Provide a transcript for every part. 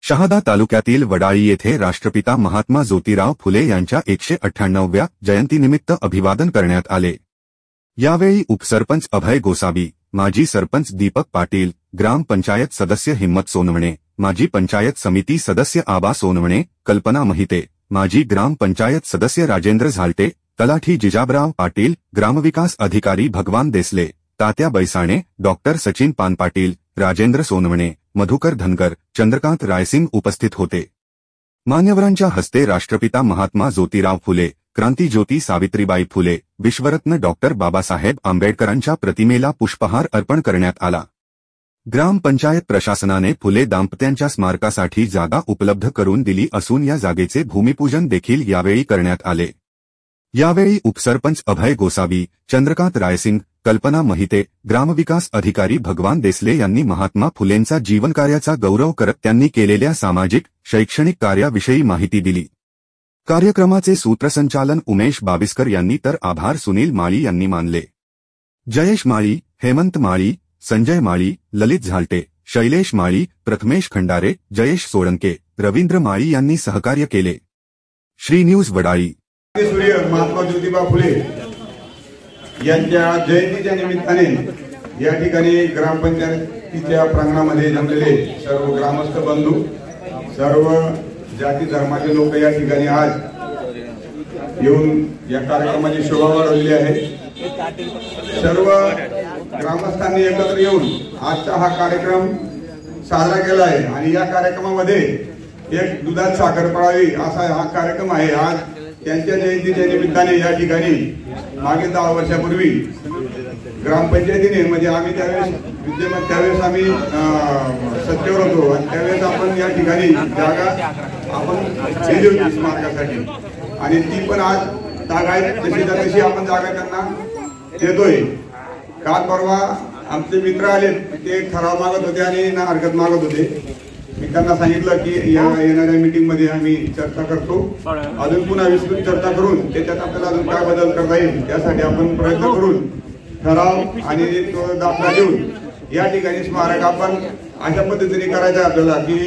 शहादा तालुक्यातील वडाळी येथे राष्ट्रपिता महात्मा ज्योतिराव फुले यांच्या 198व्या जयंतीनिमित्त अभिवादन करण्यात आले। यावेळी उपसरपंच अभय गोसावी, माजी सरपंच दीपक पाटील, ग्रामपंचायत सदस्य हिम्मत सोनवणे, माजी पंचायत समिती सदस्य आबा सोनवणे, कल्पना महिते, माजी ग्रामपंचायत सदस्य राजेंद्र झालटे, तलाठी जिजाबराव पाटील, ग्रामविकास अधिकारी भगवान देसले, तात्या बैसाणे, डॉक्टर सचिन पानपाटील, राजेंद्र सोनवणे, मधुकर धनगर, चंद्रकांत रायसिंग उपस्थित होते। मान्यवरांच्या हस्ते राष्ट्रपिता महात्मा ज्योतिराव फुले, क्रांतिज्योती सावित्रीबाई फुले, विश्वरत्न डॉक्टर बाबासाहेब आंबेडकरांच्या प्रतिमेला पुष्पहार अर्पण करण्यात आला। ग्रामपंचायत प्रशासनाने फुले दाम्पत्यांच्या स्मारकासाठी जागा उपलब्ध करून दिली असून या जागेचे भूमिपूजन देखील यावेळी करण्यात आले। यावेळी उपसरपंच अभय गोसावी, चंद्रकांत रायसिंग, कल्पना महिते, ग्रामविकास अधिकारी भगवान देसले यांनी महात्मा फुलेंचा जीवनकार्याचा गौरव करत त्यांनी केलेल्या सामाजिक, शैक्षणिक कार्याविषयी माहिती दिली। कार्यक्रमाचे सूत्रसंचालन उमेश बाविस्कर यांनी तर आभार सुनील माळी यांनी मानले। जयेश माळी, हेमंत माळी, संजय माळी, ललित झालटे, शैलेश माळी, प्रथमेश खंडारे, जयेश सोळंके, रवींद्र माळी यांनी सहकार्य केले। श्री न्यूज वडाळी। महात्मा ज्योतिबा फुले यांच्या जयंतीच्या निमित्ताने या ठिकाणी ग्रामपंचायतीच्या प्रांगणामध्ये जमलेले सर्व ग्रामस्थ बंधू, सर्व जाती धर्माचे लोक या ठिकाणी आज येऊन या कार्यक्रमाची शोभा वाढवली आहे। सर्व ग्रामस्थांनी एकत्र येऊन आजचा हा कार्यक्रम साजरा केला आहे आणि या कार्यक्रमामध्ये एक दुधात साखर पडावी असा हा कार्यक्रम आहे। आज त्यांच्या जयंतीच्या निमित्ताने या ठिकाणी मागे 10 वर्षापूर्वी ग्रामपंचायतीने म्हणजे आम्ही त्यावेळेस आम्ही सत्तेवर होतो आणि त्यावेळेस आपण या ठिकाणी जागा आपण दिली होती स्मारकासाठी आणि ती पण आज तागायत तशी आपण जागा त्यांना देतोय। काल परवा आमचे मित्र आले, ते ठराव मागत होते आणि ना हरकत मागत होते। मी त्यांना सांगितलं की या येणाऱ्या मीटिंग मध्ये आम्ही चर्चा करतो, अजून पुन्हा विस्तृत चर्चा करून त्याच्यात आपल्याला अजून काय बदल करता येईल त्यासाठी आपण प्रयत्न करून ठराव आणि तो दाखला देऊन या ठिकाणी स्मारक आपण अशा पद्धतीने करायचं आपल्याला की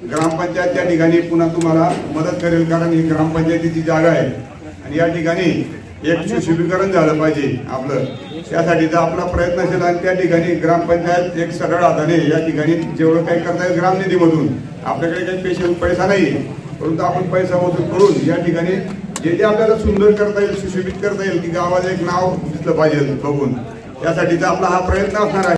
ग्रामपंचायत त्या ठिकाणी पुन्हा तुम्हाला मदत करेल, कारण ही ग्रामपंचायतीची जागा आहे आणि या ठिकाणी एक सुशोभीकरण झालं पाहिजे आपलं। त्यासाठीचा आपला प्रयत्न असेल आणि त्या ठिकाणी ग्रामपंचायत एक सरळ हाताने या ठिकाणी जेवढं काही करता येईल ग्रामनिधीमधून, आपल्याकडे काही पैसा नाही परंतु आपण पैसा वसूल करून या ठिकाणी जे आपल्याला सुंदर करता येईल, सुशोभित करता येईल की गावाला एक नाव दिसलं पाहिजे बघून, त्यासाठीचा आपला हा प्रयत्न असणार आहे।